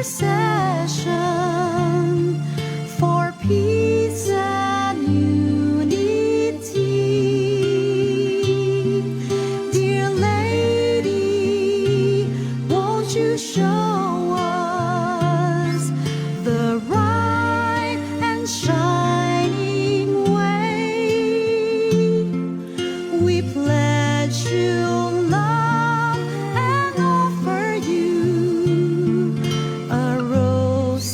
intercession for peace and unity. Dear Lady, won't you show us the right and shining way? We pledge you love and offer you a rosary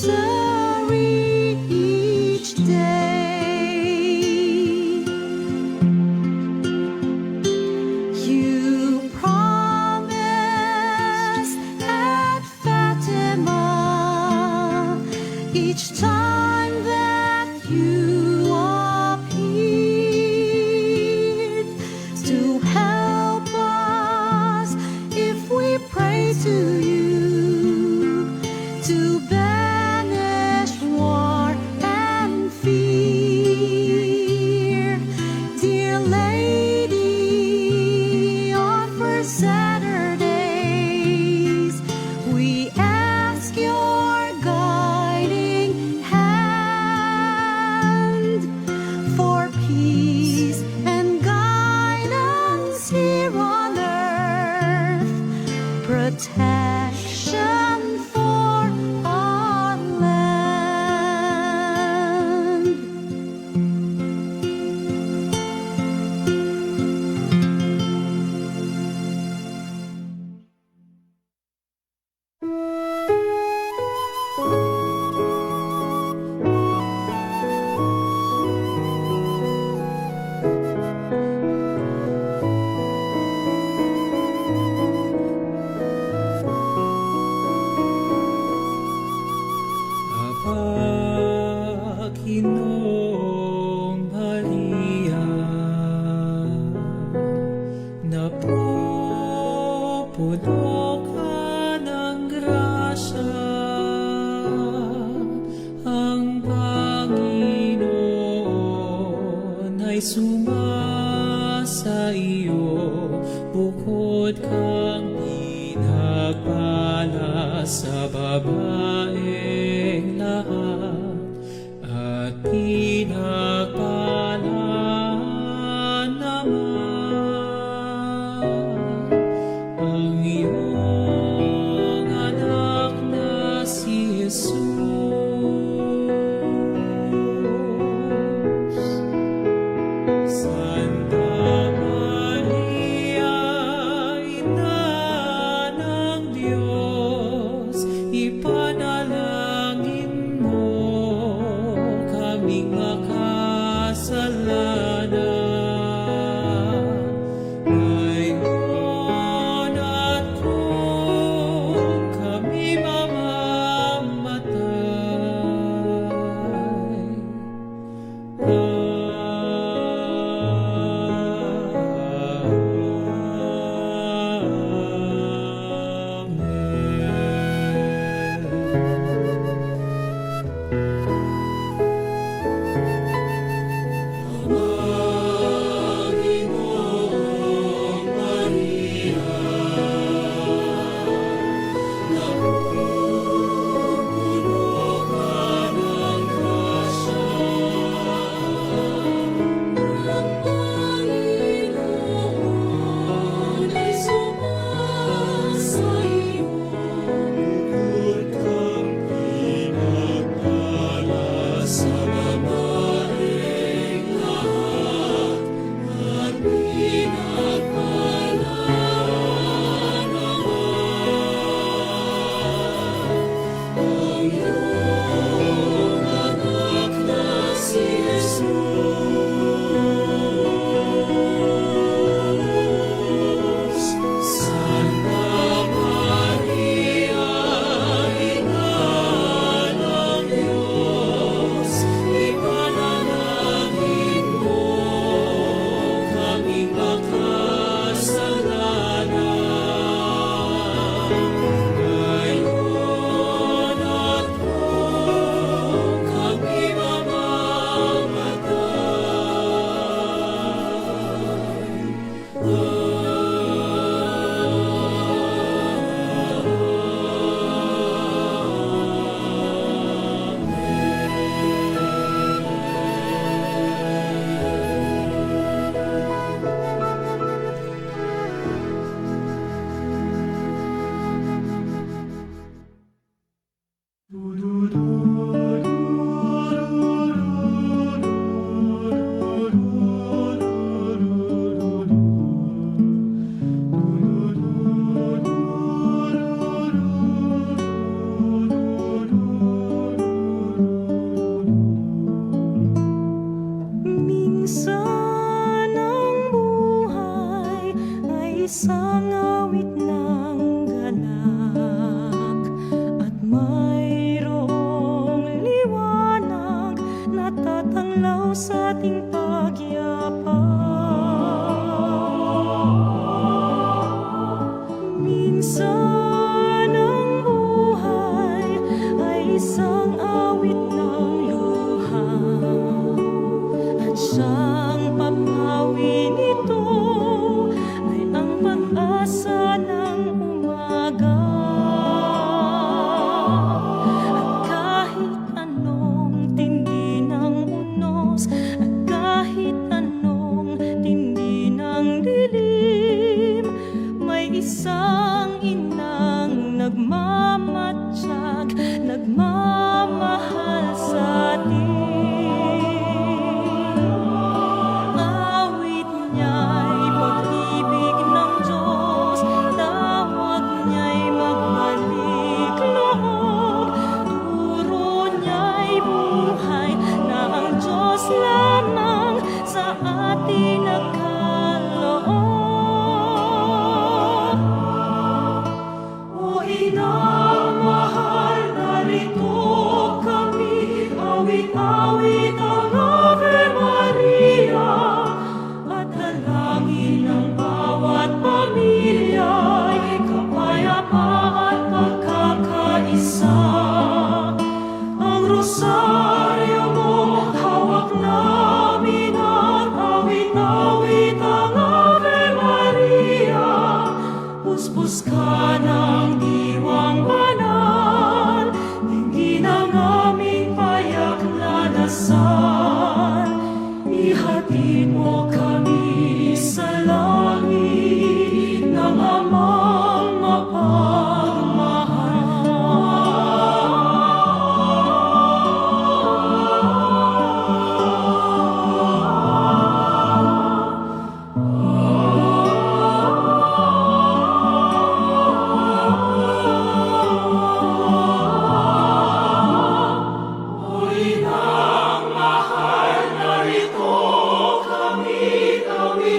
each day. You promised at Fatima each time that you appeared to help us if we pray to you, to banish war and fear. Dear Lady, on first Saturdays, we ask your guiding hand for peace and guidance here on earth, protection for our land. Panginoong Maria, napupuno ka ng grasya, ang Panginoon ay sumasa iyo, bukod kang pinagpala sa babaeng lahat, at pinagpala naman ang iyong anak na si Jesus. Santa Maria, Ina ng Diyos, ipanalangin mo kaming makasalanan, ngayon at kung kami mamamatay. Amen. isang awit ng luha at siyang papawi nito ay ang pag-asa ng umaga. At kahit anong tindi ng unos at kahit anong tindi ng dilim, may isang inang nagmamatsyag, nagmamahal sa atin. Awit niya'y pag-ibig ng Diyos, tawag niya'y magbalik loob, turo niya'y buhay na ang Diyos lamang sa atin nagkaloob. O inang mahal, narito kami, awit-awit ang Ave Maria, at dalangin ng bawat pamilya'y kapayapaan at pagkakaisa. Ang rosaryo mo hawak namin at awit-awit ang Ave Maria. Puspos ka ng diwang banal, tingin ang aming payak na dasal. Ihatid mo kami sa langit ng amang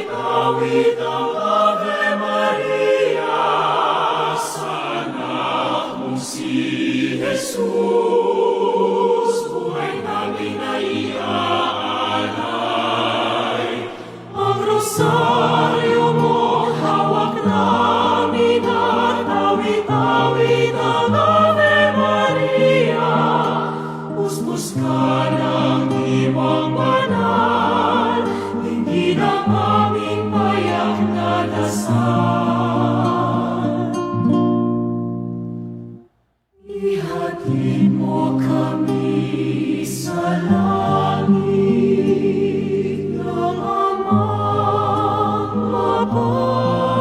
awit ang Ave Maria, sana kung si Jesus buhay namin ay iaalay. Ang rosaryo mo hawak namin at awit-awit ang Ave Maria. Puspos ka ng diwang banal, tingin ang aming payak na dasal. Ihatid mo kami sa langit ng amang mapagmahal.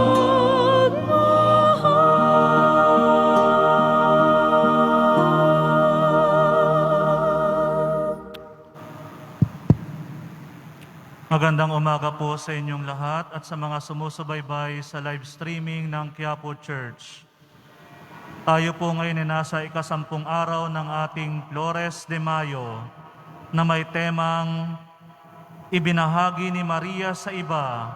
Magandang umaga po sa inyong lahat at sa mga sumusubaybay sa live streaming ng Quiapo Church. Tayo po ngayon ay nasa ika-10 araw ng ating Flores de Mayo na may temang ibinahagi ni Maria sa iba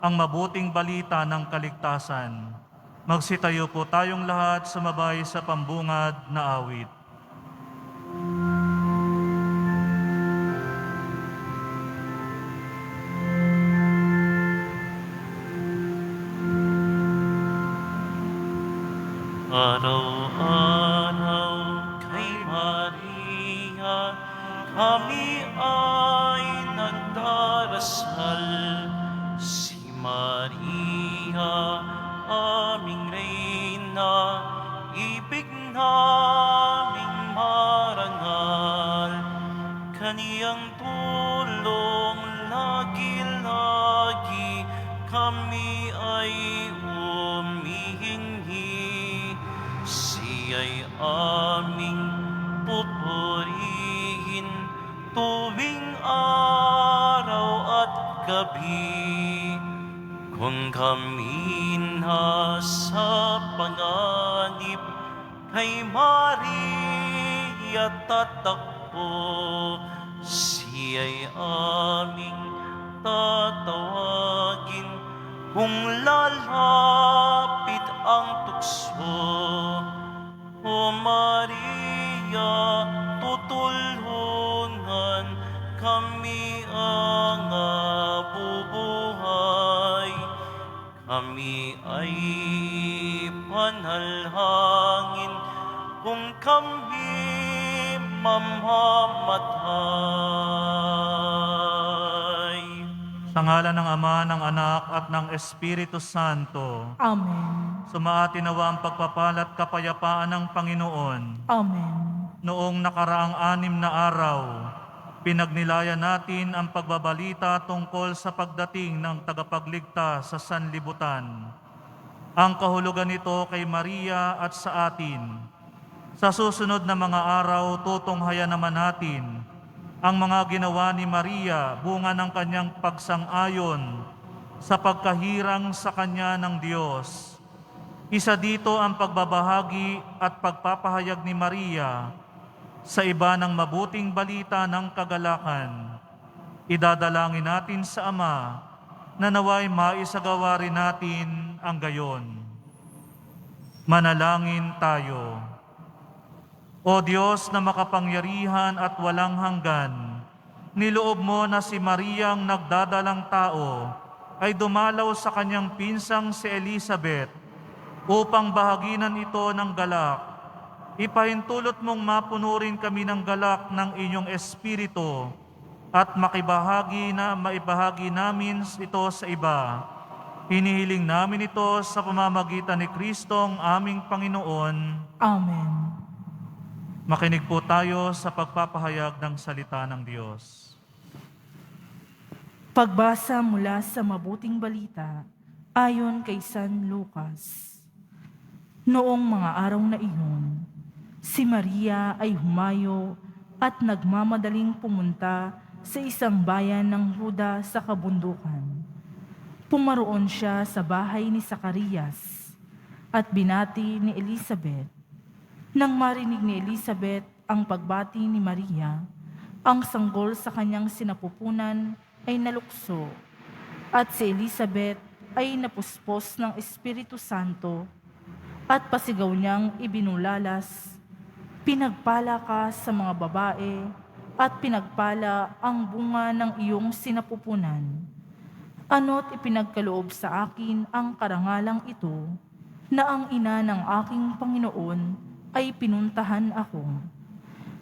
ang mabuting balita ng kaligtasan. Magsitayo po tayong lahat sumabay sa pambungad na awit. Araw-araw kay Maria, kami ay nagdarasal. Si Maria, aming Reyna, ibig naming marangal. Kaniyang tulong lagi-lagi, kami ay humihingi. Siya'y aming pupurihin tuwing araw at gabi. Kung kami nasa panganib, kay Maria tatakbo. Siya'y aming tatawagin kung lalapit ang tukso. O Maria, tutulungan kami ang bubuhay. Kami ay panalangin kung kami mamamatay. Sa ngalan ng Ama, ng Anak, at ng Espiritu Santo, Amen. sumaati nawa ang pagpapalat kapayapaan ng Panginoon. Amen. Noong nakaraang 6 na araw, pinagnilayan natin ang pagbabalita tungkol sa pagdating ng tagapagligtas sa sanlibutan. Ang kahulugan nito kay Maria at sa atin. Sa susunod na mga araw, tutunghayan naman natin ang mga ginawa ni Maria, bunga ng kanyang pagsang-ayon sa pagkahirang sa kanya ng Diyos. Isa dito ang pagbabahagi at pagpapahayag ni Maria sa iba ng mabuting balita ng kagalakan. Idadalangin natin sa Ama na naway maisagawa rin natin ang gayon. Manalangin tayo. O Diyos na makapangyarihan at walang hanggan, niloob mo na si Mariang nagdadalang tao ay dumalaw sa kanyang pinsang si Elizabeth upang bahaginan ito ng galak. Ipahintulot mong mapuno rin kami ng galak ng inyong Espiritu at maibahagi namin ito sa iba. Hinihiling namin ito sa pamamagitan ni Kristong aming Panginoon. Amen. Makinig po tayo sa pagpapahayag ng salita ng Diyos. Pagbasa mula sa mabuting balita ayon kay San Lucas. Noong mga araw na iyon, si Maria ay humayo at nagmamadaling pumunta sa isang bayan ng Huda sa kabundukan. Pumaroon siya sa bahay ni Zacarias at binati ni Elizabeth. Nang marinig ni Elizabeth ang pagbati ni Maria, ang sanggol sa kanyang sinapupunan ay nalukso at si Elizabeth ay napuspos ng Espiritu Santo at pasigaw niyang ibinulalas, "Pinagpala ka sa mga babae at pinagpala ang bunga ng iyong sinapupunan. Ano't ipinagkaloob sa akin ang karangalang ito na ang ina ng aking Panginoon ay pinuntahan ako,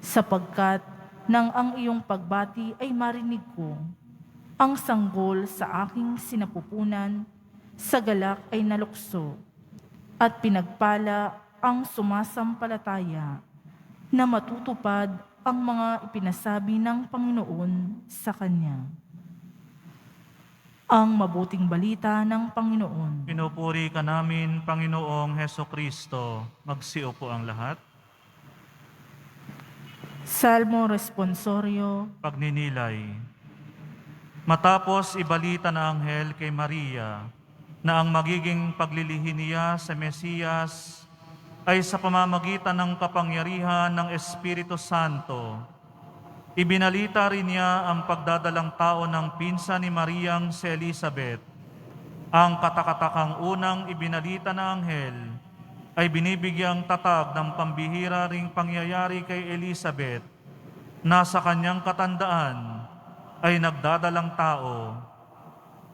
sapagkat nang ang iyong pagbati ay marinig ko, ang sanggol sa aking sinapupunan sa galak ay nalukso, at pinagpala ang sumasampalataya na matutupad ang mga ipinasabi ng Panginoon sa kanya." Ang mabuting balita ng Panginoon. Pinupuri ka namin, Panginoong Heso Kristo. Magsiupo ang lahat. Salmo Responsorio. Pagninilay. Matapos ibalita na anghel kay Maria na ang magiging paglilihi niya sa Mesiyas ay sa pamamagitan ng kapangyarihan ng Espiritu Santo, ibinalita rin niya ang pagdadalang tao ng pinsan ni Mariang si Elizabeth. Ang katakatakang unang ibinalita na anghel ay binibigyang tatag ng pambihira ring pangyayari kay Elizabeth na sa kanyang katandaan ay nagdadalang tao.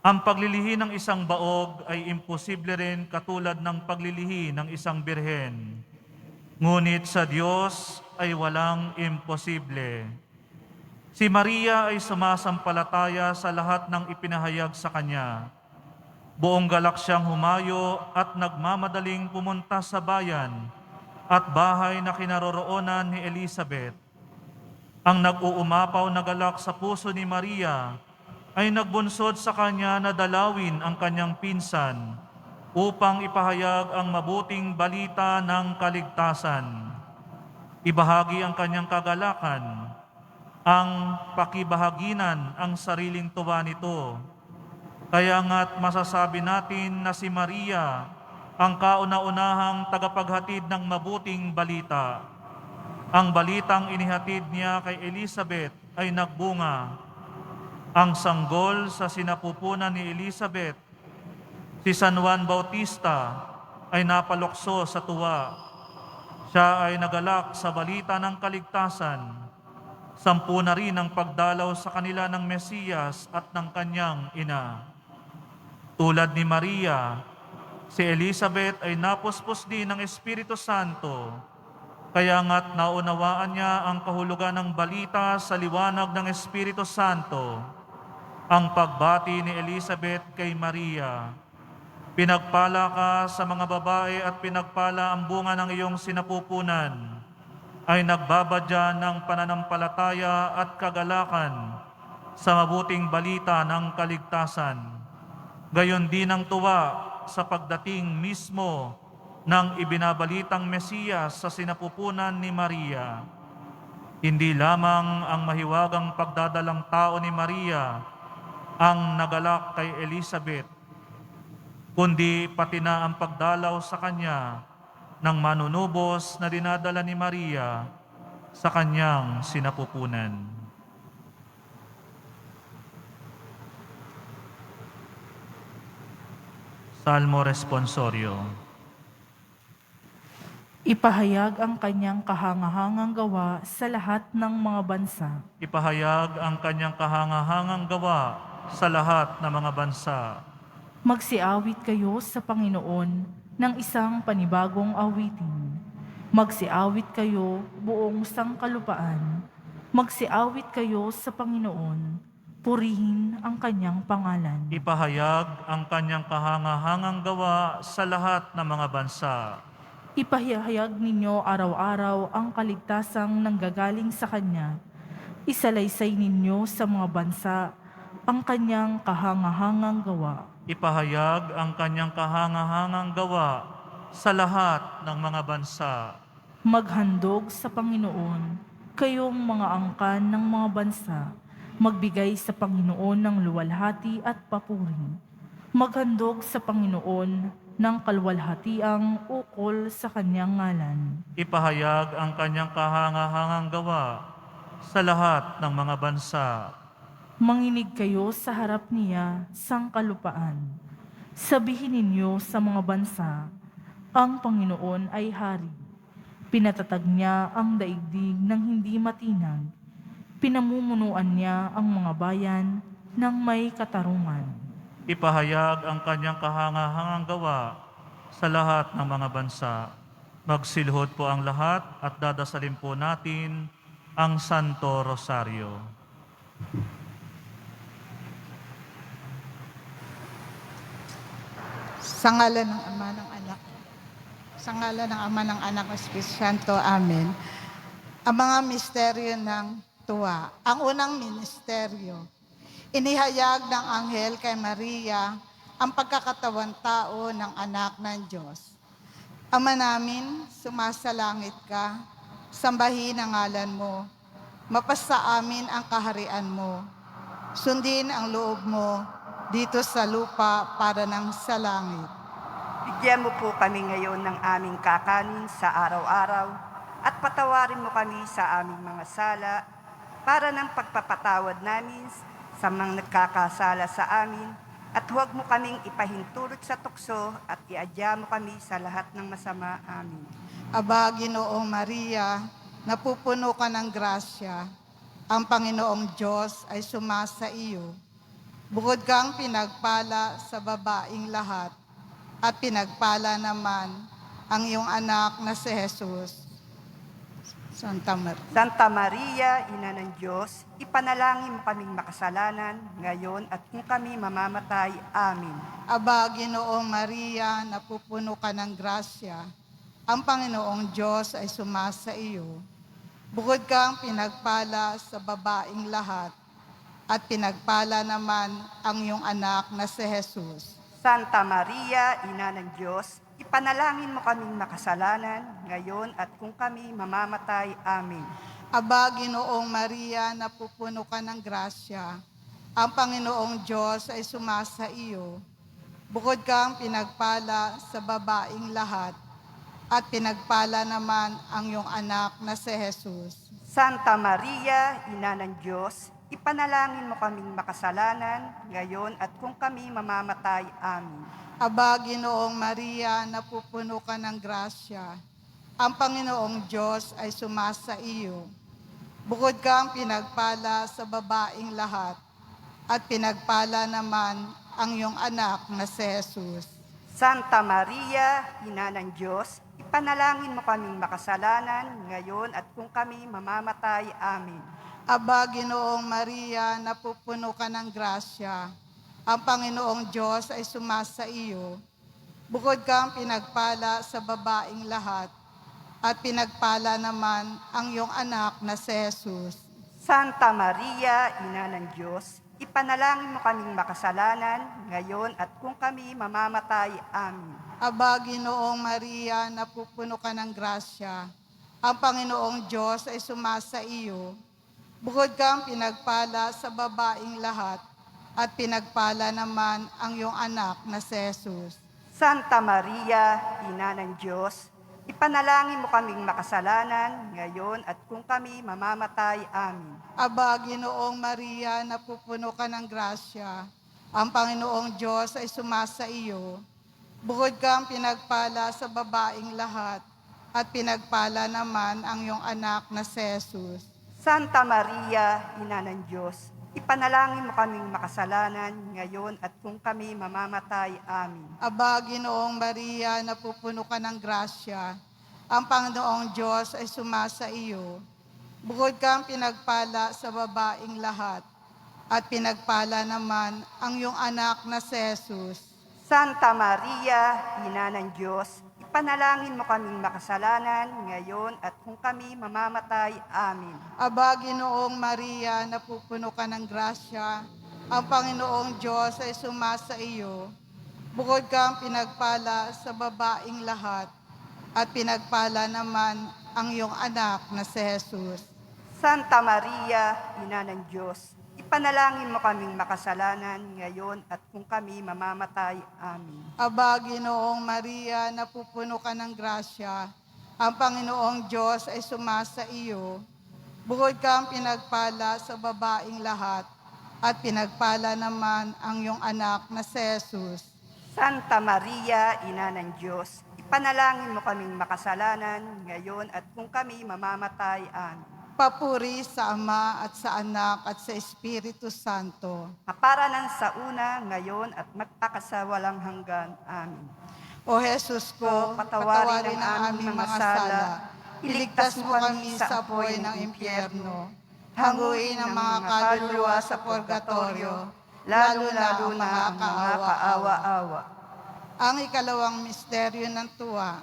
Ang paglilihi ng isang baog ay imposible rin katulad ng paglilihi ng isang birhen. Ngunit sa Diyos ay walang imposible. Si Maria ay sumasampalataya sa lahat ng ipinahayag sa kanya. Buong galak siyang humayo at nagmamadaling pumunta sa bayan at bahay na kinaroroonan ni Elizabeth. Ang nag-uumapaw na galak sa puso ni Maria ay nagbunsod sa kanya na dalawin ang kanyang pinsan upang ipahayag ang mabuting balita ng kaligtasan. Ibahagi ang kanyang kagalakan, ang pakibahaginan ang sariling tuwa nito. Kaya nga't masasabi natin na si Maria ang kauna-unahang tagapaghatid ng mabuting balita. Ang balitang inihatid niya kay Elizabeth ay nagbunga. Ang sanggol sa sinapupunan ni Elizabeth, si San Juan Bautista, ay napalukso sa tuwa. Siya ay nagalak sa balita ng kaligtasan. 10 na rin ang pagdalaw sa kanila ng Mesiyas at ng kanyang ina. Tulad ni Maria, si Elizabeth ay napuspos din ng Espiritu Santo Kaya nga't naunawaan niya ang kahulugan ng balita sa liwanag ng Espiritu Santo. Ang pagbati ni Elizabeth kay Maria. Pinagpala ka sa mga babae at pinagpala ang bunga ng iyong sinapupunan. Ay nagbabadya ng pananampalataya at kagalakan sa mabuting balita ng kaligtasan. Gayon din ang tuwa sa pagdating mismo ng ibinabalitang Mesiyas sa sinapupunan ni Maria. Hindi lamang ang mahiwagang pagdadalang tao ni Maria ang nagalak kay Elizabeth, kundi pati na ang pagdalaw sa kanya ng manunubos na dinadala ni Maria sa kanyang sinapupunan. Salmo Responsorio. Ipahayag ang kanyang kahangahangang gawa sa lahat ng mga bansa. Ipahayag ang kanyang kahangahangang gawa sa lahat ng mga bansa. Magsiawit kayo sa Panginoon ng isang panibagong awitin. Magsiawit kayo buong sangkalupaan. Magsiawit kayo sa Panginoon. Purihin ang kanyang pangalan. Ipahayag ang kanyang kahangahangang gawa sa lahat ng mga bansa. Ipahayag ninyo araw-araw ang kaligtasang nanggagaling sa Kanya. Isalaysay ninyo sa mga bansa ang Kanyang kahangahangang gawa. Ipahayag ang kanyang kahangahangang gawa sa lahat ng mga bansa. Maghandog sa Panginoon, kayong mga angkan ng mga bansa. Magbigay sa Panginoon ng luwalhati at papuri. Maghandog sa Panginoon ng kaluwalhatiang ukol sa Kanyang ngalan. Ipahayag ang kanyang kahangahangang gawa sa lahat ng mga bansa. Manginig kayo sa harap niya, sangkalupaan. Sabihin ninyo sa mga bansa, ang Panginoon ay hari. Pinatatag niya ang daigdig ng hindi matinag. Pinamumunuan niya ang mga bayan ng may katarungan. Ipahayag ang kanyang kahangahangang gawa sa lahat ng mga bansa. Magsilhod po ang lahat at dadasalin po natin ang Santo Rosario. Sa ngalan ng Ama ng Anak, sa ngalan ng Ama ng Anak ng Espiritu Santo, Amen. Ang mga misteryo ng tuwa. Ang unang misteryo, inihayag ng anghel kay Maria ang pagkakatawan tao ng anak ng Diyos. Ama namin, sumasalangit ka, sambahin ang ngalan mo, mapasa amin ang kaharian mo, sundin ang loob mo dito sa lupa para ng sa langit. Bigyan mo po kami ngayon ng aming kakanin sa araw-araw at patawarin mo kami sa aming mga sala para ng pagpapatawad namin sa mga nagkakasala sa amin at huwag mo kaming ipahintulot sa tukso at iadya mo kami sa lahat ng masama. Amin. Aba, Ginoong Maria, napupuno ka ng grasya. Ang Panginoong Diyos ay sumasa iyo. Bukod kang pinagpala sa babaing lahat, at pinagpala naman ang iyong anak na si Jesus. Santa Maria, Ina ng Diyos, ipanalangin mo kaming makasalanan, ngayon at kung kami mamamatay. Amin. Aba, Ginoong Maria, napupuno ka ng grasya. Ang Panginoong Diyos ay sumasa iyo. Bukod kang pinagpala sa babaing lahat, at pinagpala naman ang iyong anak na si Jesus. Santa Maria, Ina ng Diyos, ipanalangin mo kaming makasalanan, ngayon at kung kami mamamatay. Amin. Aba, Ginoong Maria, napupuno ka ng grasya. Ang Panginoong Diyos ay sumasa iyo. Bukod kang pinagpala sa babaing lahat, at pinagpala naman ang iyong anak na si Jesus. Santa Maria, Ina ng Diyos, ipanalangin mo kaming makasalanan, ngayon at kung kami mamamatay. Amin. Aba, Ginoong Maria, napupuno ka ng grasya. Ang Panginoong Diyos ay sumasa iyo. Bukod kang pinagpala sa babaing lahat, at pinagpala naman ang iyong anak na si Jesus. Santa Maria, Ina ng Diyos, ipanalangin mo kaming makasalanan, ngayon at kung kami mamamatay. Amen. Aba, Ginoong Maria, napupuno ka ng grasya. Ang Panginoong Diyos ay sumasa iyo. Bukod kang pinagpala sa babaing lahat, at pinagpala naman ang iyong anak na si Jesus. Santa Maria, Ina ng Diyos, ipanalangin mo kaming makasalanan, ngayon at kung kami mamamatay. Amen. Aba, Ginoong Maria, napupuno ka ng grasya. Ang Panginoong Diyos ay sumasa iyo. Bukod kang pinagpala sa babaing lahat, at pinagpala naman ang iyong anak na si Jesus. Santa Maria, Ina ng Diyos, ipanalangin mo kaming makasalanan, ngayon at kung kami mamamatay. Amen. Aba, Ginoong Maria, napupuno ka ng grasya. Ang Panginoong Diyos ay sumasa iyo. Bukod kang pinagpala sa babaing lahat, at pinagpala naman ang iyong anak na si Jesus. Santa Maria, Ina ng Diyos, ipanalangin mo kaming makasalanan, ngayon at kung kami mamamatay. Amen. Aba, Ginoong Maria, napupuno ka ng grasya. Ang Panginoong Diyos ay sumasa iyo. Bukod kang pinagpala sa babaing lahat, at pinagpala naman ang iyong anak na si Jesus. Santa Maria, Ina ng Diyos, ipanalangin mo kaming makasalanan, ngayon at kung kami mamamatay. Amen. Aba, Ginoong Maria, napupuno ka ng grasya. Ang Panginoong Diyos ay sumasa iyo. Bukod kang pinagpala sa babaing lahat, at pinagpala naman ang iyong anak na si Jesus. Santa Maria, Ina ng Diyos, ipanalangin mo kaming makasalanan, ngayon at kung kami mamamatay. Amen. Aba, Ginoong Maria, napupuno ka ng grasya. Ang Panginoong Diyos ay sumasa iyo. Bukod kang pinagpala sa babaing lahat, at pinagpala naman ang iyong anak na si Jesus. Santa Maria, Ina ng Diyos, ipanalangin mo kaming makasalanan, ngayon at kung kami mamamatay. Amen. Papuri sa Ama at sa Anak at sa Espiritu Santo. Kaparanan sa una, ngayon at magpakasawalang hanggan. Amen. O Jesus ko, patawarin ang aming mga sala. Iligtas mo kami sa apoy ng impyerno. Hanguin ang mga kaluluwa sa purgatorio, lalo-lalo na ang mga kaawa-awa. Ang ikalawang misteryo ng tuwa.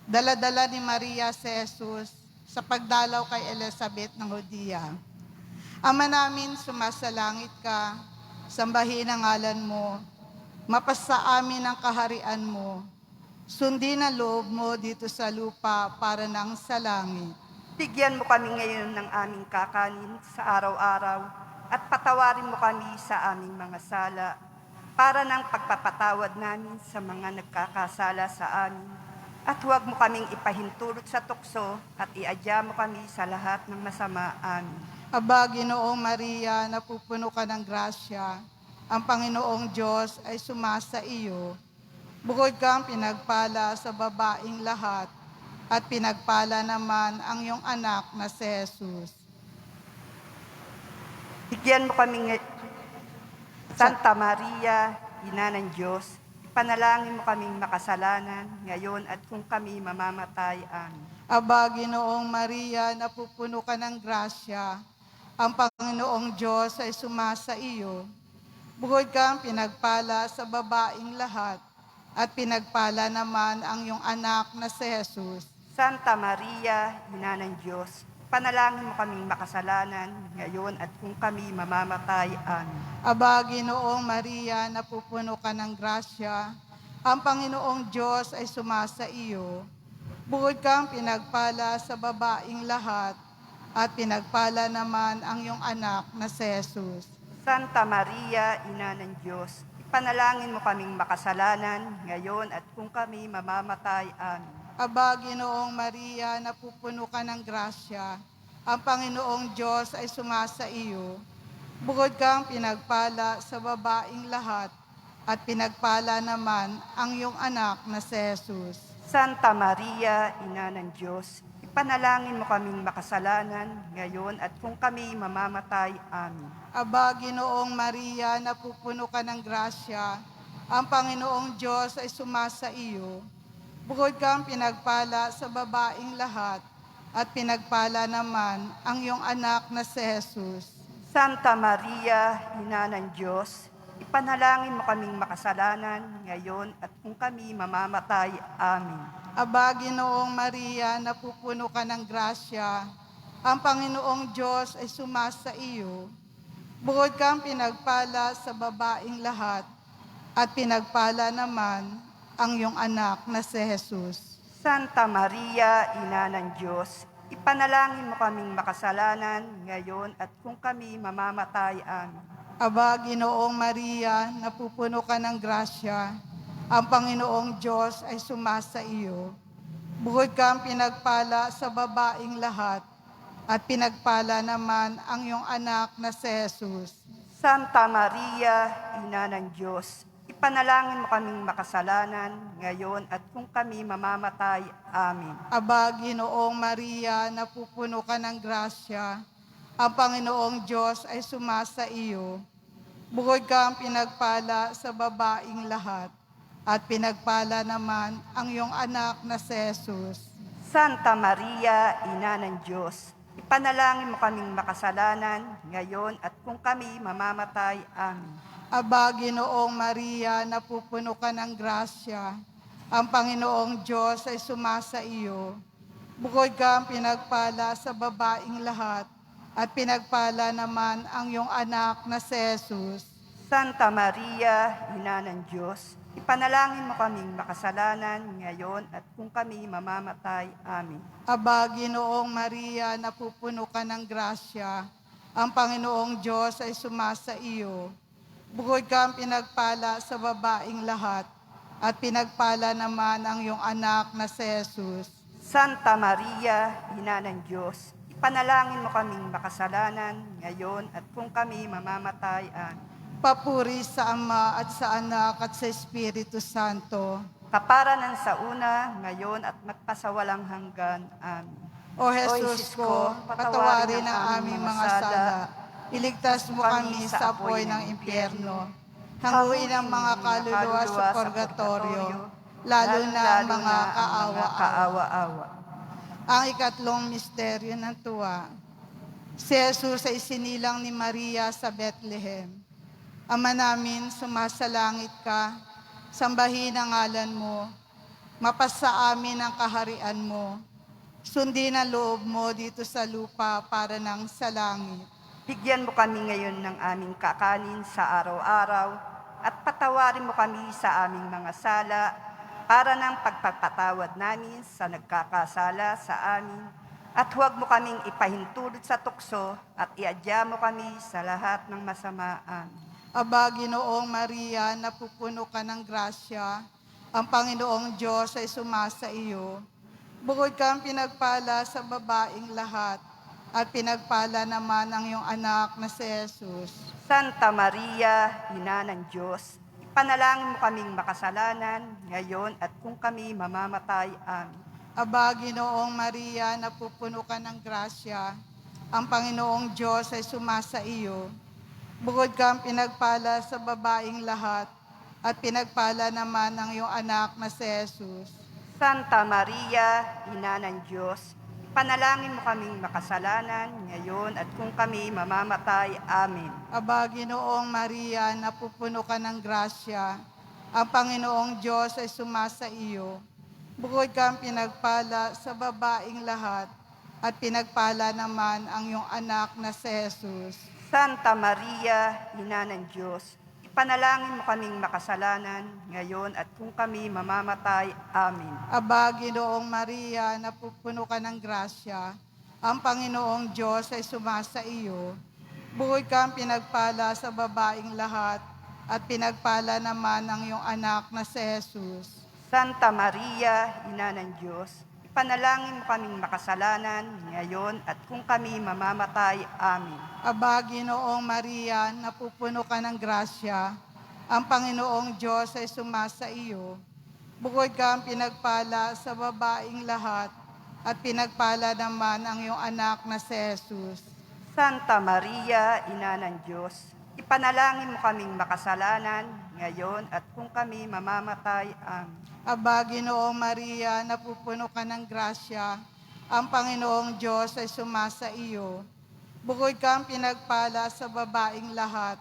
Dala-dala ni Maria si Jesus sa pagdalaw kay Elizabeth ng Hudiya. Ama namin, sumasalangit ka, sambahin ang ngalan mo, mapasa amin ang kaharian mo, sundin ang loob mo dito sa lupa para nang sa langit. Bigyan mo kami ngayon ng aming kakanin sa araw-araw at patawarin mo kami sa aming mga sala para ng pagpapatawad namin sa mga nagkakasala sa amin. At huwag mo kaming ipahintulot sa tukso at iadya mo kami sa lahat ng masama. Amen. Aba, Ginoong Maria, napupuno ka ng grasya. Ang Panginoong Diyos ay sumasa iyo. Bukod kang pinagpala sa babaing lahat, at pinagpala naman ang iyong anak na si Jesus. Bigyan mo kami Santa Maria, Ina ng Diyos, ipanalangin mo kaming makasalanan, ngayon at kung kami mamamatay. Amen. Aba, Ginoong Maria, napupuno ka ng grasya. Ang Panginoong Diyos ay sumasa iyo. Bukod kang pinagpala sa babaing lahat, at pinagpala naman ang iyong anak na si Jesus. Santa Maria, Ina ng Diyos, panalangin mo kaming makasalanan, ngayon at kung kami mamamatay. Amen. Aba, Ginoong Maria, napupuno ka ng grasya. Ang Panginoong Diyos ay sumasa iyo. Bukod kang pinagpala sa babaing lahat, at pinagpala naman ang iyong anak na si Jesus. Santa Maria, Ina ng Diyos, ipanalangin mo kaming makasalanan, ngayon at kung kami mamamatay. Amen. Aba, Ginoong Maria, napupuno ka ng grasya. Ang Panginoong Diyos ay sumasa iyo. Bukod kang pinagpala sa babaing lahat, at pinagpala naman ang iyong anak na si Jesus. Santa Maria, Ina ng Diyos, ipanalangin mo kaming makasalanan, ngayon at kung kami mamamatay. Amen. Aba, Ginoong Maria, napupuno ka ng grasya. Ang Panginoong Diyos ay sumasa iyo. Bukod kang pinagpala sa babaing lahat, at pinagpala naman ang iyong anak na si Jesus. Santa Maria, Ina ng Diyos, ipanalangin mo kaming makasalanan ngayon at kung kami mamamatay. Amen. Aba, Ginoong Maria, napupuno ka ng grasya, ang Panginoong Diyos ay sumasa iyo. Bukod kang pinagpala sa babaing lahat, at pinagpala naman ang iyong anak na si Jesus. Santa Maria, Ina ng Diyos, ipanalangin mo kaming makasalanan ngayon at kung kami mamamatay. Amen. Aba, Ginoong Maria, napupuno ka ng grasya, ang Panginoong Diyos ay sumasa iyo. Bukod kang pinagpala sa babaing lahat, at pinagpala naman ang iyong anak na si Jesus. Santa Maria, Ina ng Diyos, ipanalangin mo kaming makasalanan ngayon at kung kami mamamatay. Amen. Aba, Ginoong Maria, napupuno ka ng grasya, ang Panginoong Diyos ay sumasa iyo. Bukod kang pinagpala sa babaing lahat, at pinagpala naman ang iyong anak na si Jesus. Santa Maria, Ina ng Diyos, ipanalangin mo kaming makasalanan ngayon at kung kami mamamatay. Amen. Aba, Ginoong Maria, napupuno ka ng grasya, ang Panginoong Diyos ay sumasa iyo. Bukod kang pinagpala sa babaing lahat, at pinagpala naman ang iyong anak na si Jesus. Santa Maria, Ina ng Diyos, ipanalangin mo kaming makasalanan ngayon at kung kami mamamatay. Amen. Aba, Ginoong Maria, napupuno ka ng grasya, ang Panginoong Diyos ay sumasa iyo. Bukod kang pinagpala sa babaing lahat, at pinagpala naman ang iyong anak na si Jesus. Santa Maria, Ina ng Diyos, ipanalangin mo kaming makasalanan ngayon at kung kami mamamatay. Amen. Papuri sa Ama at sa Anak at sa Espiritu Santo. Kaparanan sa una, ngayon at magpasawalang hanggan. Amen. O Jesus ko, patawarin ang aming mga sala. Iligtas mo kami sa apoy ng impyerno. Hanguin ang mga kaluluwa sa purgatorio, lalo na ang mga kaawa-awa. Ang ikatlong misteryo ng tuwa. Si Jesus ay sinilang ni Maria sa Bethlehem. Ama namin, sumasalangit ka, sambahin ang ngalan mo, mapasa amin ang kaharian mo, sundin ang loob mo dito sa lupa para nang sa langit. Bigyan mo kami ngayon ng aming kakanin sa araw-araw at patawarin mo kami sa aming mga sala para ng pagpapatawad namin sa nagkakasala sa amin. At huwag mo kaming ipahintulot sa tukso at iadya mo kami sa lahat ng masama. Amen. Aba, Ginoong Maria, napupuno ka ng grasya, ang Panginoong Diyos ay sumasa iyo. Bukod kang pinagpala sa babaing lahat, at pinagpala naman ang iyong anak na si Jesus. Santa Maria, Ina ng Diyos, ipanalangin mo kaming makasalanan ngayon at kung kami mamamatay. Amen. Aba, Ginoong Maria, napupuno ka ng grasya, ang Panginoong Diyos ay sumasa iyo. Bukod kang pinagpala sa babaing lahat, at pinagpala naman ang iyong anak na si Jesus. Santa Maria, Ina ng Diyos, ipanalangin mo kaming makasalanan ngayon at kung kami mamamatay. Amen. Aba, Ginoong Maria, napupuno ka ng grasya, ang Panginoong Diyos ay sumasa iyo. Bukod kang pinagpala sa babaing lahat, at pinagpala naman ang iyong anak na si Jesus. Santa Maria, Ina ng Diyos, ipanalangin mo kaming makasalanan ngayon at kung kami mamamatay. Amen. Aba, Ginoong Maria, napupuno ka ng grasya, ang Panginoong Diyos ay sumasa iyo. Bukod kang pinagpala sa babaing lahat, at pinagpala naman ang iyong anak na si Jesus. Santa Maria, Ina ng Diyos, ipanalangin mo kaming makasalanan ngayon at kung kami mamamatay. Amen. Aba, Ginoong Maria, napupuno ka ng grasya, ang Panginoong Diyos ay sumasa iyo. Bukod kang pinagpala sa babaing lahat, at pinagpala naman ang iyong anak na si Jesus. Santa Maria, Ina ng Diyos, ipanalangin mo kaming makasalanan ngayon at kung kami mamamatay. Amen. Aba, Ginoong Maria, napupuno ka ng grasya, ang Panginoong Diyos ay sumasa iyo. Bukod kang pinagpala sa babaing lahat,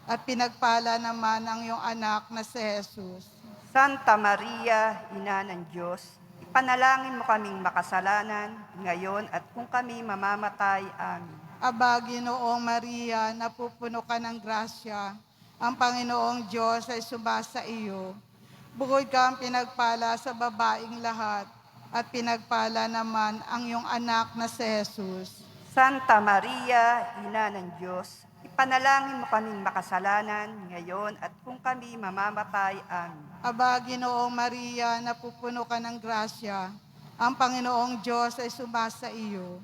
at pinagpala naman ang iyong anak na si Jesus. Santa Maria, Ina ng Diyos, ipanalangin mo kaming makasalanan, ngayon at kung kami mamamatay. Amen. Aba, Ginoong Maria, napupuno ka ng grasya, ang Panginoong Diyos ay sumasa iyo. Bukod kang pinagpala sa babaing lahat, at pinagpala naman ang iyong anak na si Jesus. Santa Maria, Ina ng Diyos, ipanalangin mo kaming makasalanan, ngayon at kung kami mamamatay. Amen. Aba, Ginoong Maria, napupuno ka ng grasya, ang Panginoong Diyos ay sumasa iyo.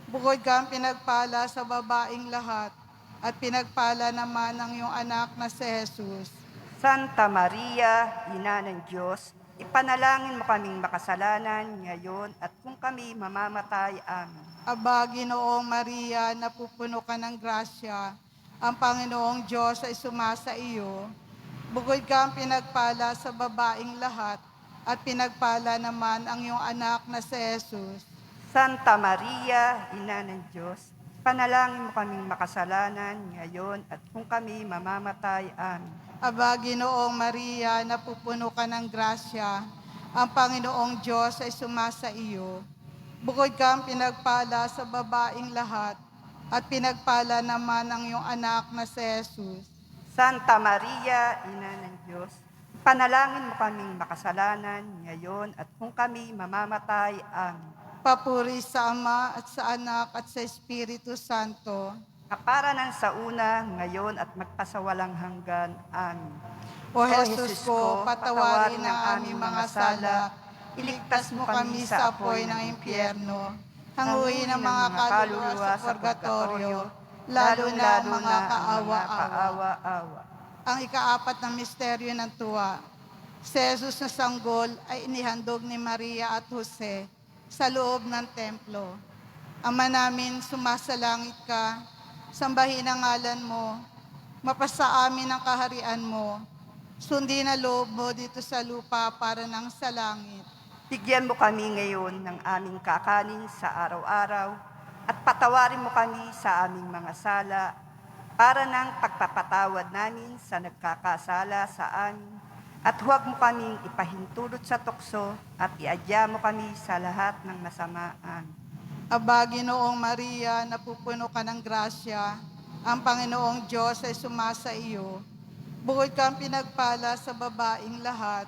Bukod kang pinagpala sa babaing lahat, at pinagpala naman ang iyong anak na si Jesus. Santa Maria, Ina ng Diyos, ipanalangin mo kaming makasalanan, ngayon at kung kami mamamatay. Amen. Aba, Ginoong Maria, napupuno ka ng grasya, ang Panginoong Diyos ay sumasa iyo. Bukod kang pinagpala sa babaing lahat, at pinagpala naman ang iyong anak na si Jesus. Santa Maria, Ina ng Diyos, ipanalangin mo kaming makasalanan, ngayon at kung kami mamamatay. Amen. Aba, Ginoong Maria, napupuno ka ng grasya, ang Panginoong Diyos ay sumasa iyo. Bukod kang pinagpala sa babaing lahat, at pinagpala naman ang iyong anak na si Jesus. Santa Maria, Ina ng Diyos, ipanalangin mo kaming makasalanan, ngayon at kung kami mamamatay. Amen. Papuri sa Ama at sa Anak at sa Espiritu Santo. Kapara ng sa una, ngayon at magpasawalang hanggan. Amen. O Jesus ko, patawarin ang aming mga sala, iligtas mo kami sa apoy ng impyerno, hanguin ang mga kaluluwa sa purgatorio, lalo na ang mga kaawa-awa. Ang ikaapat na misteryo ng tuwa, si Jesus na sanggol ay inihandog ni Maria at Jose sa loob ng templo. Ama namin, sumasalangit ka, sambahin ang ngalan mo, mapasa amin ang kaharian mo, sundin ang loob mo dito sa lupa para nang sa langit. Bigyan mo kami ngayon ng aming kakanin sa araw-araw at patawarin mo kami sa aming mga sala para ng pagpapatawad namin sa nagkakasala sa amin. At huwag mo kaming ipahintulot sa tukso at iadya mo kami sa lahat ng masamaan. Aba, Ginoong Maria, napupuno ka ng grasya, ang Panginoong Diyos ay sumasa iyo. Bukod kang pinagpala sa babaing lahat,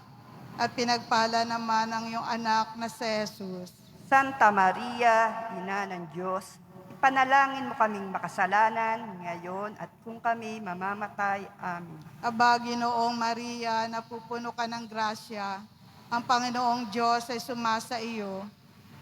at pinagpala naman ang iyong anak na si Jesus. Santa Maria, Ina ng Diyos, ipanalangin mo kaming makasalanan ngayon at kung kami mamamatay. Amen. Aba, Ginoong Maria, napupuno ka ng grasya, ang Panginoong Diyos ay sumasa iyo.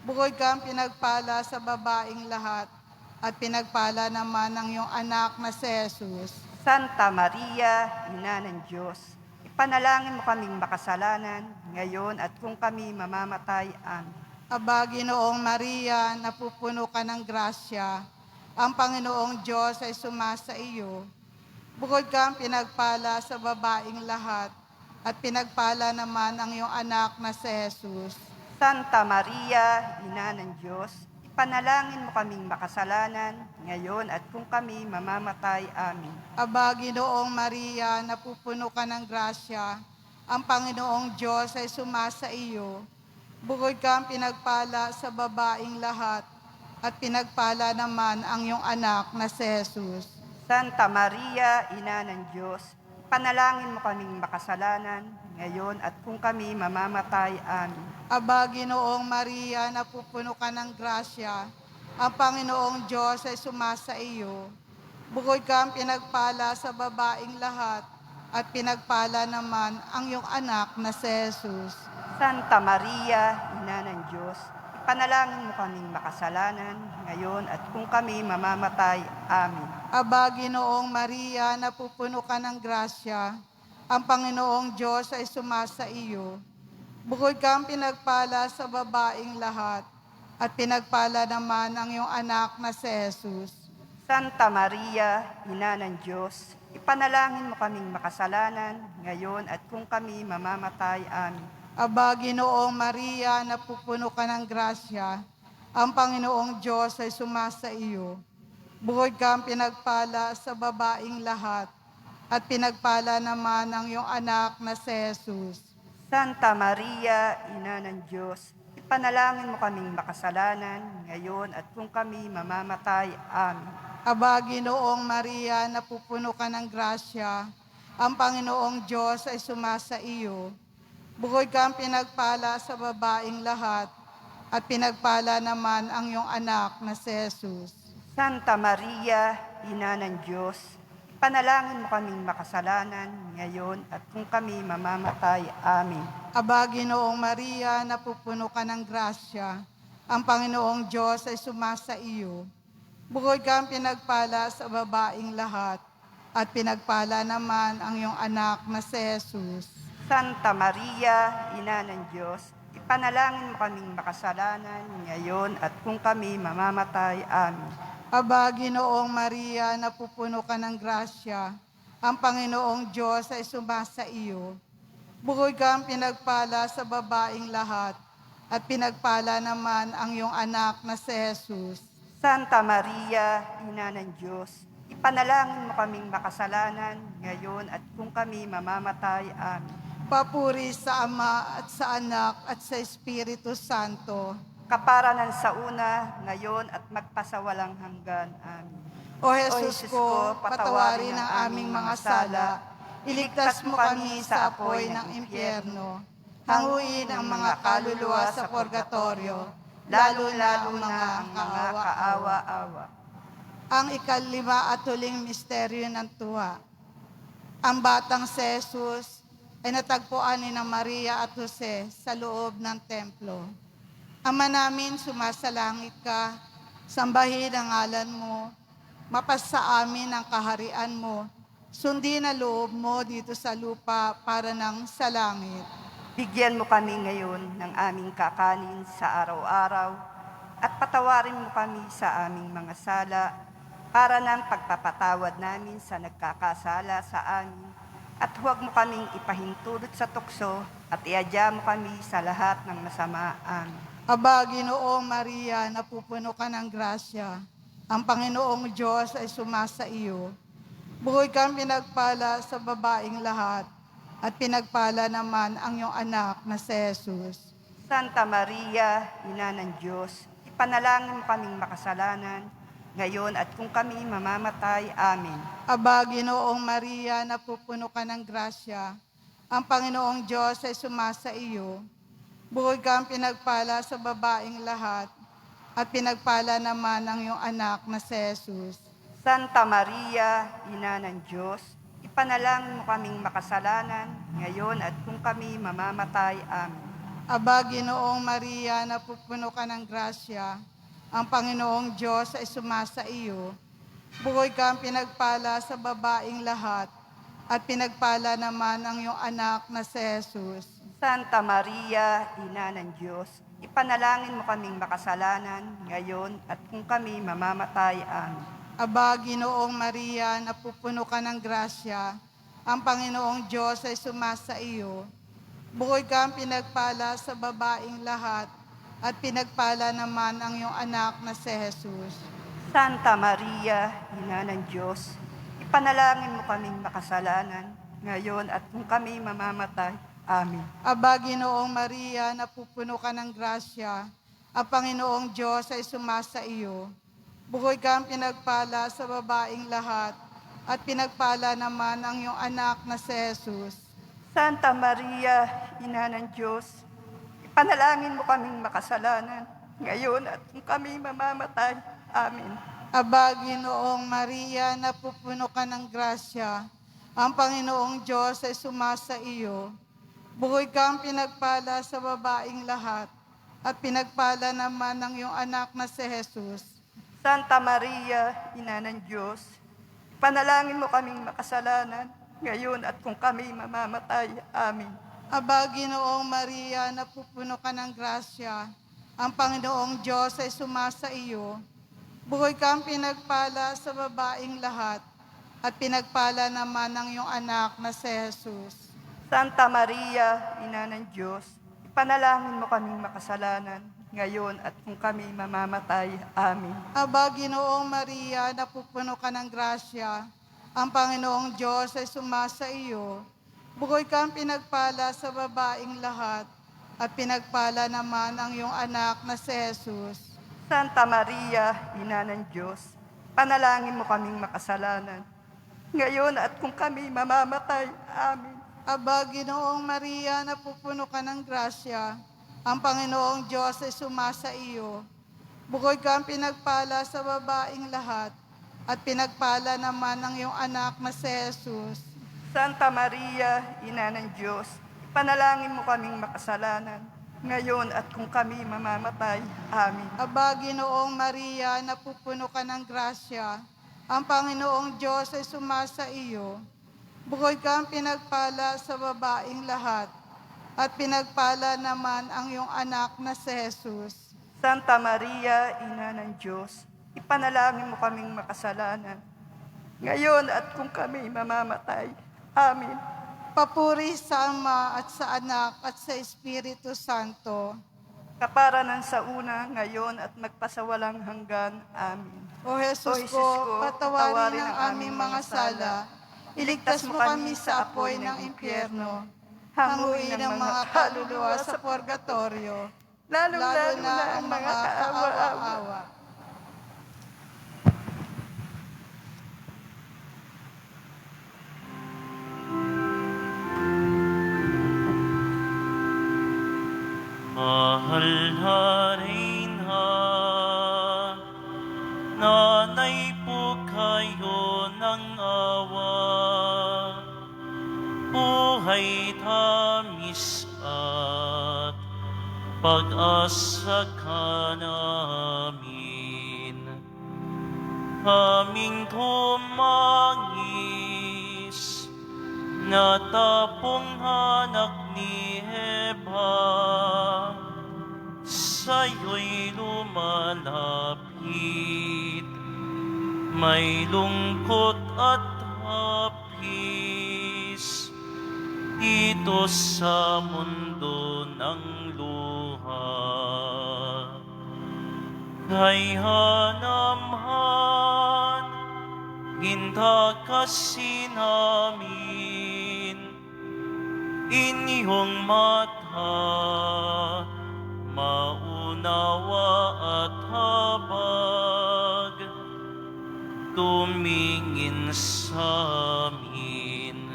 Bukod kang pinagpala sa babaing lahat, at pinagpala naman ang iyong anak na si Jesus. Santa Maria, Ina ng Diyos, ipanalangin mo kaming makasalanan ngayon at kung kami mamamatay. Amen. Aba, Ginoong Maria, napupuno ka ng grasya, ang Panginoong Diyos ay sumasa iyo. Bukod kang pinagpala sa babaing lahat, at pinagpala naman ang iyong anak na si Jesus. Santa Maria, Ina ng Diyos, ipanalangin mo kaming makasalanan ngayon at kung kami mamamatay. Amen. Aba, Ginoong Maria, napupuno ka ng grasya, ang Panginoong Diyos ay sumasa iyo. Bukod kang pinagpala sa babaing lahat, at pinagpala naman ang iyong anak na si Jesus. Santa Maria, Ina ng Diyos, panalangin mo kaming makasalanan ngayon at kung kami mamamatay. Amen. Aba, Ginoong Maria, napupuno ka ng grasya, ang Panginoong Diyos ay sumasa iyo. Bukod kang pinagpala sa babaing lahat, at pinagpala naman ang iyong anak na si Jesus. Santa Maria, Ina ng Diyos, ipanalangin mo kaming makasalanan ngayon at kung kami mamamatay. Amen. Aba, Ginoong Maria, napupuno ka ng grasya, ang Panginoong Diyos ay sumasa iyo. Bukod kang pinagpala sa babaing lahat, at pinagpala naman ang iyong anak na si Jesus. Santa Maria, Ina ng Diyos, ipanalangin mo kaming makasalanan, ngayon at kung kami mamamatay. Amen. Aba, Ginoong Maria, napupuno ka ng grasya, ang Panginoong Diyos ay sumasa iyo. Bukod kang pinagpala sa babaing lahat, at pinagpala naman ang iyong anak na si Jesus. Santa Maria, Ina ng Diyos, ipanalangin mo kaming makasalanan, ngayon at kung kami mamamatay. Amen. Aba, Ginoong Maria, napupuno ka ng grasya, ang Panginoong Diyos ay sumasa iyo. Bukod kang pinagpala sa babaing lahat, at pinagpala naman ang iyong anak na si Jesus. Santa Maria, Ina ng Diyos, ipanalangin mo kaming makasalanan, ngayon at kung kami mamamatay. Amen. Aba, Ginoong Maria, napupuno ka ng grasya, ang Panginoong Diyos ay sumasa iyo. Bukod kang pinagpala sa babaing lahat, at pinagpala naman ang iyong anak na si Jesus. Santa Maria, Ina ng Diyos, ipanalangin mo kaming makasalanan, ngayon at kung kami mamamatay. Amen. Aba, Ginoong Maria, napupuno ka ng grasya, ang Panginoong Diyos ay sumasa iyo. Bukod kang pinagpala sa babaing lahat, at pinagpala naman ang iyong anak na si Jesus. Santa Maria, Ina ng Diyos, ipanalangin mo kaming makasalanan, ngayon at kung kami mamamatay. Amen. Papuri sa Ama at sa Anak at sa Espiritu Santo. Kaparanan sa una, ngayon at magpasawalang hanggan. Amen. O Jesus ko, patawarin ang aming mga sala, iligtas mo kami sa apoy ng impyerno, hanguin ang mga kaluluwa sa purgatorio, lalo-lalo na ang mga kaawa-awa. Ang ikalima at huling misteryo ng tuwa. Ang batang si Jesus ay natagpuan ni Maria at Jose sa loob ng templo. Ama namin, sumasalangit ka, sambahin ang ngalan mo, mapasa amin ang kaharian mo, sundin ang loob mo dito sa lupa para nang sa langit. Bigyan mo kami ngayon ng aming kakanin sa araw-araw at patawarin mo kami sa aming mga sala para ng pagpapatawad namin sa nagkakasala sa amin. At huwag mo kaming ipahintulot sa tukso at iadya mo kami sa lahat ng masama. Amen. Aba, Ginoong Maria, napupuno ka ng grasya, ang Panginoong Diyos ay sumasa iyo. Bukod kang pinagpala sa babaing lahat, at pinagpala naman ang iyong anak na si Jesus. Santa Maria, Ina ng Diyos, ipanalangin mo kaming makasalanan, ngayon at kung kami mamamatay. Amen. Aba, Ginoong Maria, napupuno ka ng grasya, ang Panginoong Diyos ay sumasa iyo. Bukod kang pinagpala sa babaing lahat, at pinagpala naman ang iyong anak na si Jesus. Santa Maria, Ina ng Diyos, ipanalangin mo kaming makasalanan, ngayon at kung kami mamamatay. Amen. Aba, Ginoong Maria, napupuno ka ng grasya, ang Panginoong Diyos ay sumasa iyo. Bukod kang pinagpala sa babaing lahat, at pinagpala naman ang iyong anak na si Jesus. Santa Maria, Ina ng Diyos, ipanalangin mo kaming makasalanan, ngayon at kung kami mamamatay. Amen. Aba, Ginoong Maria, napupuno ka ng grasya, ang Panginoong Diyos ay sumasa iyo. Bukod kang pinagpala sa babaing lahat, at pinagpala naman ang iyong anak na si Jesus. Santa Maria, Ina ng Diyos, ipanalangin mo kaming makasalanan, ngayon at kung kami mamamatay. Amen. Aba, Ginoong Maria, napupuno ka ng grasya, ang Panginoong Diyos ay sumasa iyo. Bukod kang pinagpala sa babaing lahat, at pinagpala naman ang iyong anak na si Jesus. Santa Maria, Ina ng Diyos, ipanalangin mo kaming makasalanan, ngayon at kung kami mamamatay. Amen. Aba, Ginoong Maria, napupuno ka ng grasya, ang Panginoong Diyos ay sumasa iyo. Bukod kang pinagpala sa babaing lahat, at pinagpala naman ang iyong anak na si Jesus. Santa Maria, Ina ng Diyos, panalangin mo kaming makasalanan, ngayon at kung kami mamamatay. Amen. Aba, Ginoong Maria, napupuno ka ng grasya, ang Panginoong Diyos ay sumasa iyo. Buhay kang pinagpala sa babaing lahat, at pinagpala naman ang iyong anak na si Jesus. Santa Maria, Ina ng Diyos, ipanalangin mo kaming makasalanan, ngayon at kung kami mamamatay. Amen. Aba, Ginoong Maria, napupuno ka ng grasya, ang Panginoong Diyos ay sumasa iyo. Buhay kang pinagpala sa babaing lahat, at pinagpala naman ang iyong anak na si Jesus. Santa Maria, Ina ng Diyos, panalangin mo kaming makasalanan, ngayon at kung kami mamamatay. Amen. Aba, Ginoong Maria, napupuno ka ng grasya, ang Panginoong Diyos ay sumasa iyo. Bukoy kang pinagpala sa babaing lahat, at pinagpala naman ang iyong anak na si Jesus. Santa Maria, Ina ng Diyos, panalangin mo kaming makasalanan, ngayon at kung kami mamamatay. Amen. Aba, Ginoong Maria, napupuno ka ng grasya, ang Panginoong Diyos ay sumasa iyo. Bukoy kang pinagpala sa babaing lahat, at pinagpala naman ang iyong anak na si Jesus. Santa Maria, Ina ng Diyos, ipanalangin mo kaming makasalanan, ngayon at kung kami mamamatay. Amen. Papuri sa Ama at sa Anak at sa Espiritu Santo. Kaparanan sa una, ngayon at magpasawalang hanggan. Amen. O Jesus ko, patawarin ang aming mga sala. Iligtas mo kami sa apoy ng impyerno. Hanguin ang mga kaluluwa sa purgatorio, lalo na ang mga kaawa-awa. Mahal na Reyna, nanay po kayo ng awa, buhay tamis at pag-asa ka namin. Aming tumangis na tapong anak ni Eva, sa'yo'y lumalapit, may lungkot at hapis, dito sa mundo ng luha. Kaya naman, ginta kasi namin, inyong mata, maunawa at habag, tumingin sa amin.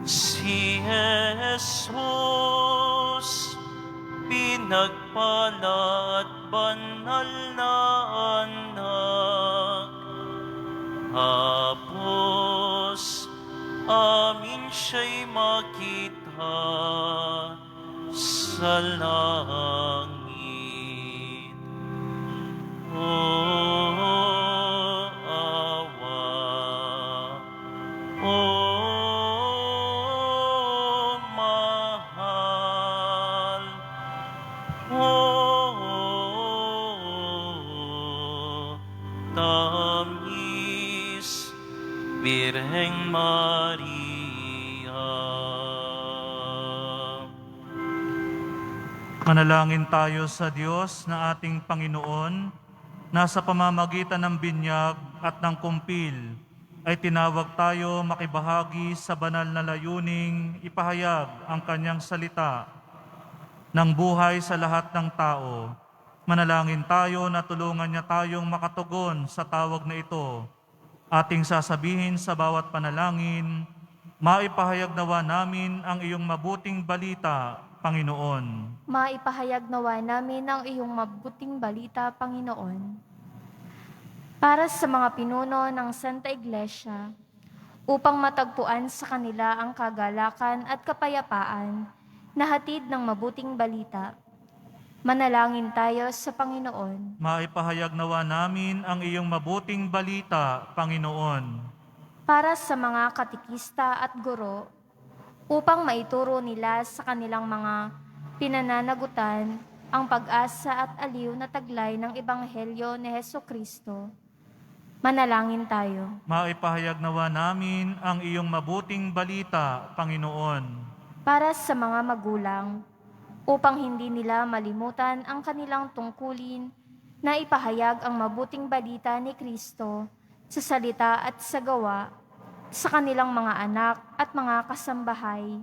Si Jesus, pinagpala at banal na anak, hapos amin siya'y makita sa langit. Oh, awa, oh, mahal, oh, tamis, Birheng Maria. Manalangin tayo sa Diyos na ating Panginoon, na sa pamamagitan ng binyag at ng kumpil ay tinawag tayo makibahagi sa banal na layuning ipahayag ang kanyang salita ng buhay sa lahat ng tao. Manalangin tayo na tulungan niya tayong makatugon sa tawag na ito. Ating sasabihin sa bawat panalangin, maipahayag nawa namin ang iyong mabuting balita, Panginoon. Maipahayag nawa namin ang iyong mabuting balita, Panginoon. Para sa mga pinuno ng Santa Iglesia, upang matagpuan sa kanila ang kagalakan at kapayapaan na hatid ng mabuting balita, manalangin tayo sa Panginoon. Maipahayag nawa namin ang iyong mabuting balita, Panginoon. Para sa mga katikista at guro, upang maituro nila sa kanilang mga pinananagutan ang pag-asa at aliw na taglay ng Ebanghelyo ni Hesukristo. Manalangin tayo. Maipahayag nawa namin ang iyong mabuting balita, Panginoon. Para sa mga magulang, upang hindi nila malimutan ang kanilang tungkulin na ipahayag ang mabuting balita ni Kristo sa salita at sa gawa sa kanilang mga anak at mga kasambahay.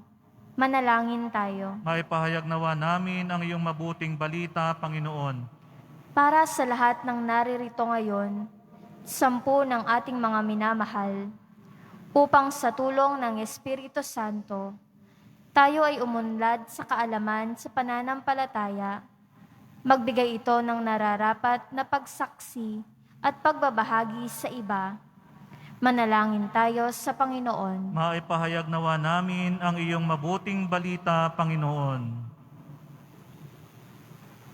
Manalangin tayo. Maipahayag nawa namin ang iyong mabuting balita, Panginoon. Para sa lahat ng naririto ngayon, 10 ng ating mga minamahal, upang sa tulong ng Espiritu Santo, tayo ay umunlad sa kaalaman sa pananampalataya, magbigay ito ng nararapat na pagsaksi at pagbabahagi sa iba. Manalangin tayo sa Panginoon. Maipahayag nawa namin ang iyong mabuting balita, Panginoon.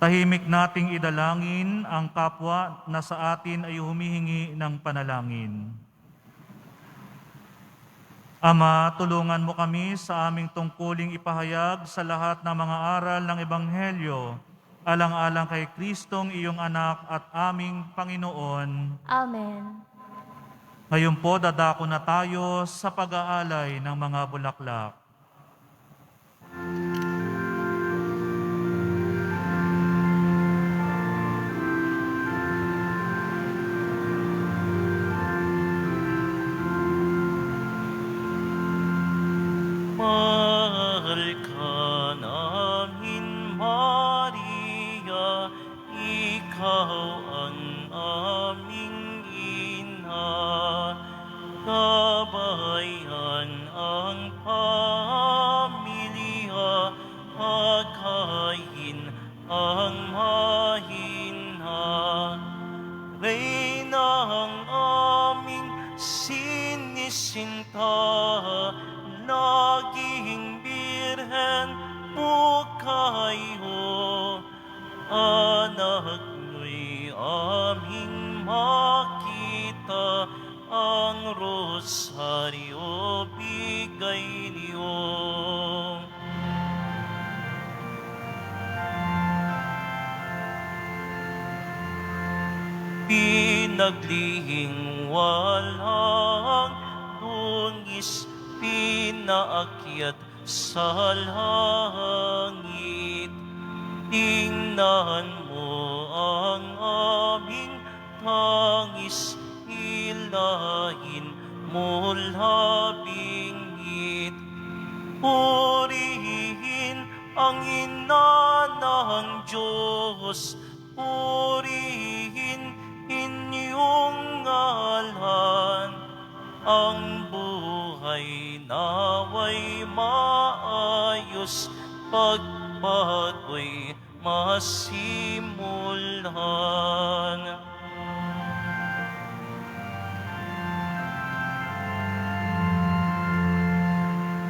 Tahimik nating idalangin ang kapwa na sa atin ay humihingi ng panalangin. Ama, tulungan mo kami sa aming tungkuling ipahayag sa lahat ng mga aral ng Ebanghelyo, alang-alang kay Kristong iyong anak at aming Panginoon. Amen. Ngayon po, dadako na tayo sa pag-aalay ng mga bulaklak. Mahal ka namin, Maria, ikaw ang aming ina. Gabayan ang pamilya, pagkain ang mahina. Reyna ang aming sinisinta, naging birhen mo kayo. Anak mo'y aming makita, ang rosaryo bigay niyo. Pinaglihing walang dungis, pinaakyat sa langit. Tingnan mo ang aming tangis, ilahin mo labingit. Purihin ang ina ng Diyos, purihin inyong ngalan. Ang buhay naway maayos, pagbago'y masimulan.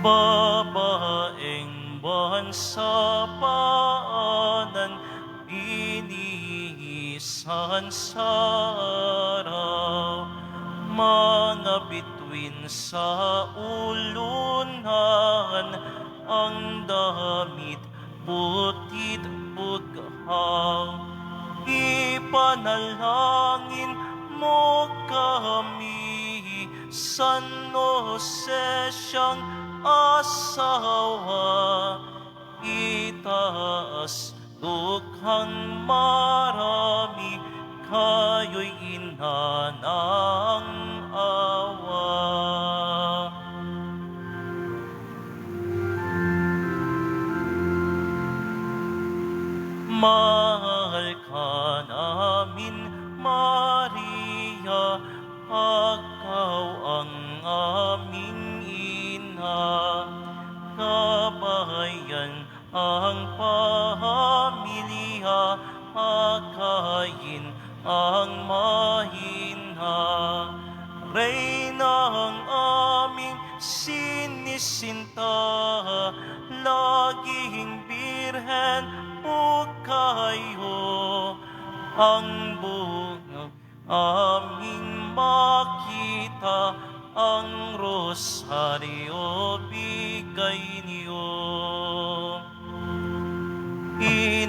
Babaeng buwan sa paanan, binihisan sa araw. Mga bituin sa ulunan, ang damit putit bughaw. Ipanalangin mo kami, San Jose siyang asawa. Itaas dukhang marami, kayo'y ina ng awa. Mahal ka namin, Maria, ikaw ang aming ina. Kabayan ang pamilya, pagkain ang mahina. Reyna ang aming sinisinta, laging birhen mo kayo. Ang buong aming makita, ang rosaryo bigay niyo.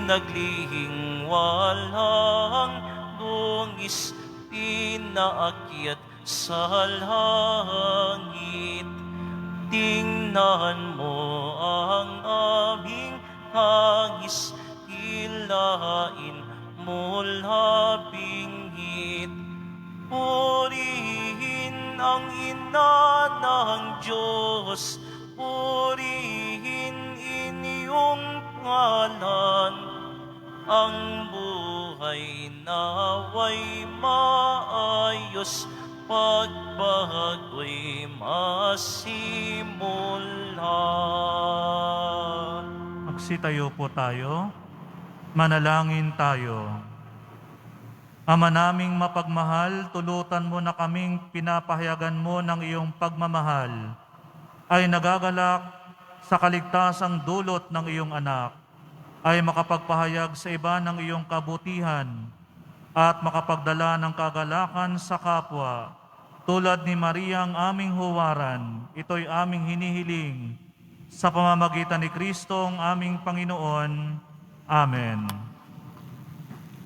Pinaglihing walang dungis, pinaakyat sa langit. Tingnan mo ang aming hangis, hilain mula pingit. Purihin ang ina ng Diyos, purihin inyong ngalan. Ang buhay naway maayos, pagbago'y masimulan. Magsitayo po tayo. Manalangin tayo. Ama naming mapagmahal, tulutan mo na kaming pinapahayagan mo ng iyong pagmamahal ay nagagalak sa kaligtasang dulot ng iyong anak, ay makapagpahayag sa iba ng iyong kabutihan at makapagdala ng kagalakan sa kapwa. Tulad ni Maria ang aming huwaran, ito'y aming hinihiling sa pamamagitan ni Kristo ang aming Panginoon. Amen.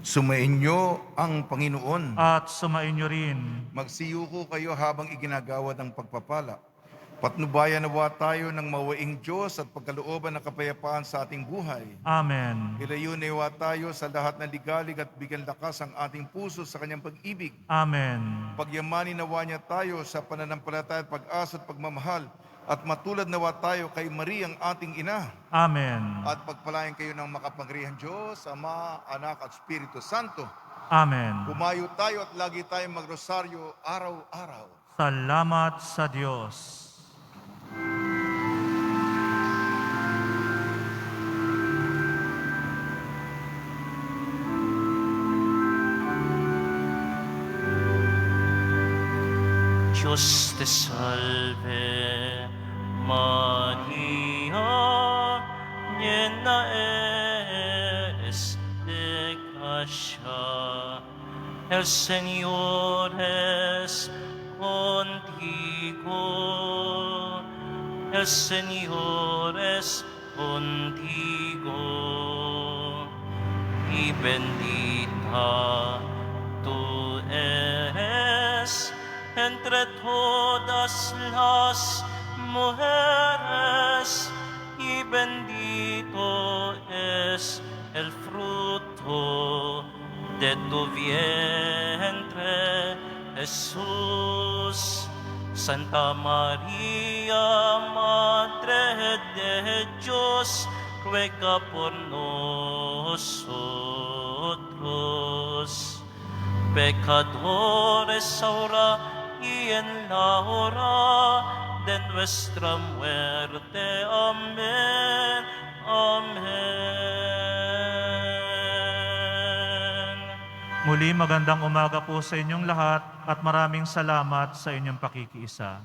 Sumainyo ang Panginoon. At sumainyo rin. Magsiyuko kayo habang iginagawad ang pagpapala. Patnubayan nawa tayo ng mawaing Diyos at pagkalooban ng kapayapaan sa ating buhay. Amen. Ilayo nawa tayo sa lahat ng ligalig at bigyan lakas ang ating puso sa kanyang pag-ibig. Amen. Pagyamanin nawa niya tayo sa pananampalataya at pag-asa at pagmamahal, at matulad nawa tayo kay Maria ang ating ina. Amen. At pagpalain kayo ng makapangyarihang Diyos, Ama, Anak at Espiritu Santo. Amen. Kumayo tayo at lagi tayong magrosaryo araw-araw. Salamat sa Diyos. Diyos te salve, Maria, llena eres de gracia. El Señor es contigo, el Señor es contigo, y bendita tú eres entre todas las mujeres, y bendito es el fruto de tu vientre, Jesús. Santa María, Madre de Dios, ruega por nosotros, pecadores, ahora y en la hora de nuestra muerte. Amén. Amen. Muli magandang umaga po sa inyong lahat at maraming salamat sa inyong pakikiisa.